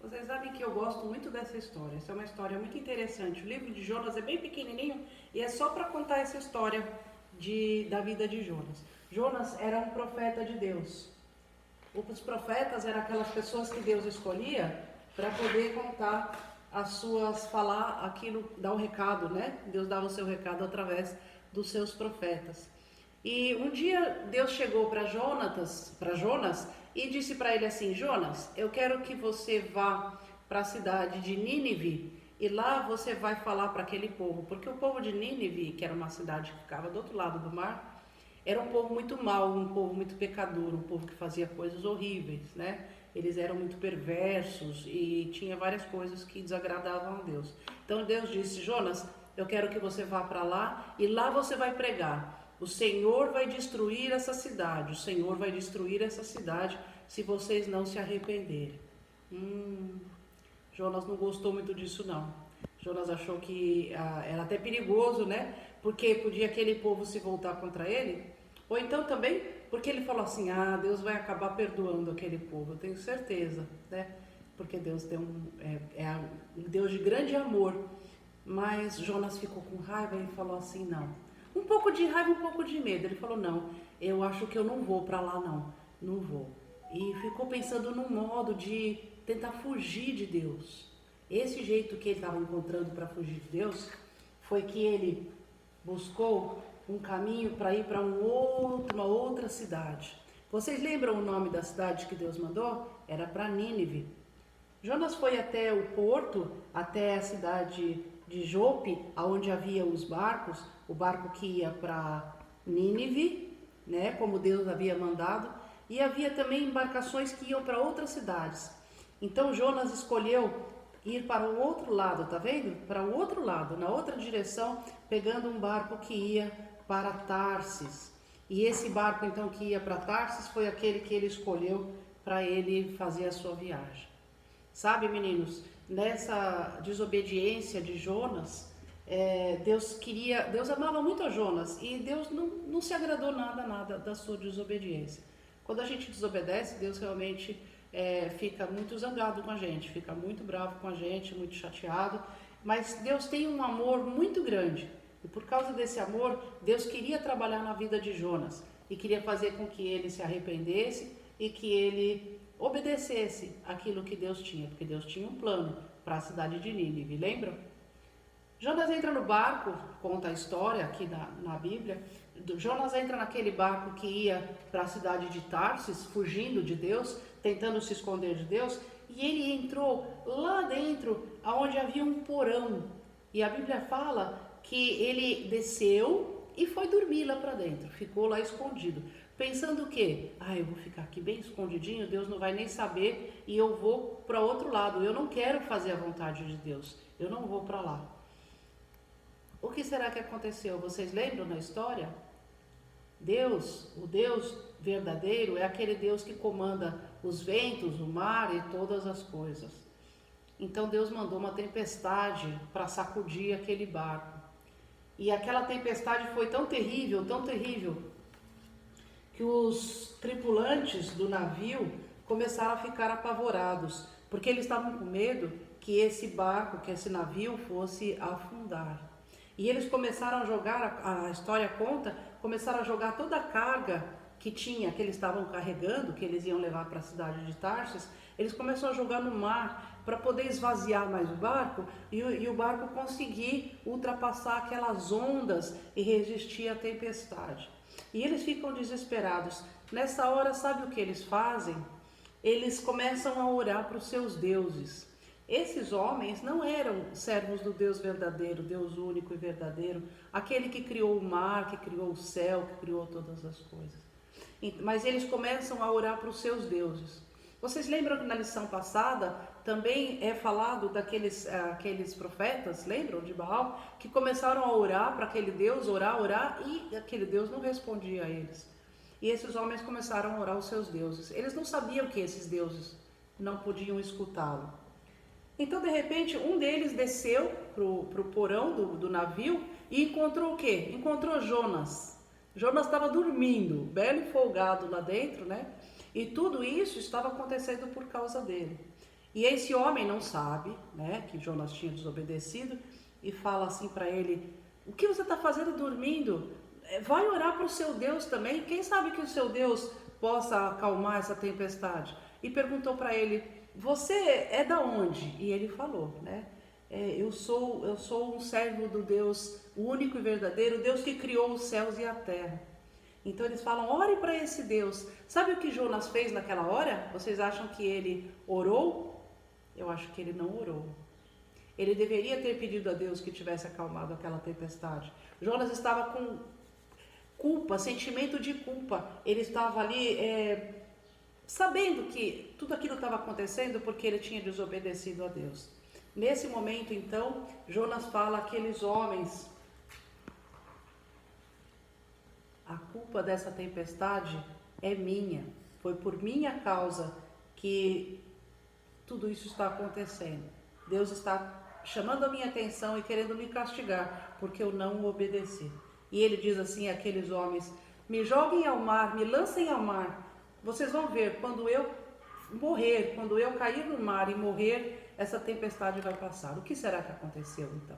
Vocês sabem que eu gosto muito dessa história. Essa é uma história muito interessante. O livro de Jonas é bem pequenininho e é só para contar essa história da vida de Jonas. Jonas era um profeta de Deus. Os profetas eram aquelas pessoas que Deus escolhia para poder contar falar aquilo, dar o recado, né? Deus dava o seu recado através dos seus profetas. E um dia Deus chegou para Jonas e disse para ele assim: Jonas, eu quero que você vá para a cidade de Nínive e lá você vai falar para aquele povo, porque o povo de Nínive, que era uma cidade que ficava do outro lado do mar, era um povo muito mau, um povo muito pecador, um povo que fazia coisas horríveis, né? Eles eram muito perversos e tinha várias coisas que desagradavam a Deus. Então Deus disse: Jonas, eu quero que você vá para lá e lá você vai pregar. O Senhor vai destruir essa cidade, o Senhor vai destruir essa cidade se vocês não se arrependerem. Jonas não gostou muito disso não. Jonas achou que era até perigoso, né? Porque podia aquele povo se voltar contra ele. Ou então também porque ele falou assim: Deus vai acabar perdoando aquele povo, eu tenho certeza, né? Porque Deus é um Deus de grande amor. Mas Jonas ficou com raiva e falou assim: não. Um pouco de raiva, um pouco de medo. Ele falou: não, eu acho que eu não vou para lá não vou. E ficou pensando num modo de tentar fugir de Deus. Esse jeito que ele estava encontrando para fugir de Deus foi que ele buscou um caminho para ir para uma outra cidade. Vocês lembram o nome da cidade que Deus mandou? Era para Nínive. Jonas foi até o porto, até a cidade de Jope, onde havia os barcos, o barco que ia para Nínive, né, como Deus havia mandado, e havia também embarcações que iam para outras cidades. Então Jonas escolheu ir para o outro lado, tá vendo? Para o outro lado, na outra direção, pegando um barco que ia para Tarsis. E esse barco então que ia para Tarsis foi aquele que ele escolheu para ele fazer a sua viagem. Sabe, meninos, nessa desobediência de Jonas, Deus amava muito a Jonas e Deus não se agradou nada da sua desobediência. Quando a gente desobedece, Deus realmente fica muito zangado com a gente, fica muito bravo com a gente, muito chateado, mas Deus tem um amor muito grande e por causa desse amor, Deus queria trabalhar na vida de Jonas e queria fazer com que ele se arrependesse e que ele obedecesse aquilo que Deus tinha, porque Deus tinha um plano para a cidade de Nínive, lembram? Jonas entra no barco, conta a história aqui na Bíblia. Jonas entra naquele barco que ia para a cidade de Tarsis, fugindo de Deus, tentando se esconder de Deus, e ele entrou lá dentro, onde havia um porão. E a Bíblia fala que ele desceu e foi dormir lá para dentro, ficou lá escondido. Pensando o quê? Eu vou ficar aqui bem escondidinho, Deus não vai nem saber e eu vou para outro lado. Eu não quero fazer a vontade de Deus, eu não vou para lá. O que será que aconteceu? Vocês lembram na história? Deus, o Deus verdadeiro, é aquele Deus que comanda os ventos, o mar e todas as coisas. Então Deus mandou uma tempestade para sacudir aquele barco. E aquela tempestade foi tão terrível, que os tripulantes do navio começaram a ficar apavorados, porque eles estavam com medo que esse barco, que esse navio fosse afundar. E eles começaram a jogar, a história conta, começaram a jogar toda a carga que eles estavam carregando, que eles iam levar para a cidade de Tarsis, eles começaram a jogar no mar para poder esvaziar mais o barco e o barco conseguir ultrapassar aquelas ondas e resistir à tempestade. E eles ficam desesperados. Nessa hora, sabe o que eles fazem? Eles começam a orar para os seus deuses. Esses homens não eram servos do Deus verdadeiro, Deus único e verdadeiro, aquele que criou o mar, que criou o céu, que criou todas as coisas. Mas eles começam a orar para os seus deuses. Vocês lembram que na lição passada também é falado aqueles profetas, lembram de Baal, que começaram a orar para aquele Deus, orar, e aquele Deus não respondia a eles. E esses homens começaram a orar aos seus deuses. Eles não sabiam que esses deuses não podiam escutá-lo. Então, de repente, um deles desceu para o porão do navio e encontrou o quê? Encontrou Jonas. Jonas estava dormindo, belo e folgado lá dentro, né? E tudo isso estava acontecendo por causa dele. E esse homem não sabe, né, que Jonas tinha desobedecido e fala assim para ele: o que você está fazendo dormindo? Vai orar para o seu Deus também. Quem sabe que o seu Deus possa acalmar essa tempestade? E perguntou para ele: você é da onde? E ele falou, né? Eu sou um servo do Deus, o único e verdadeiro, Deus que criou os céus e a terra. Então eles falam: ore para esse Deus. Sabe o que Jonas fez naquela hora? Vocês acham que ele orou? Eu acho que ele não orou. Ele deveria ter pedido a Deus que tivesse acalmado aquela tempestade. Jonas estava com culpa, sentimento de culpa. Ele estava ali sabendo que tudo aquilo estava acontecendo porque ele tinha desobedecido a Deus. Nesse momento, então, Jonas fala àqueles homens: a culpa dessa tempestade é minha. Foi por minha causa que tudo isso está acontecendo. Deus está chamando a minha atenção e querendo me castigar porque eu não obedeci. E ele diz assim àqueles homens: me joguem ao mar, me lancem ao mar. Vocês vão ver, quando eu morrer, quando eu cair no mar e morrer, essa tempestade vai passar. O que será que aconteceu então?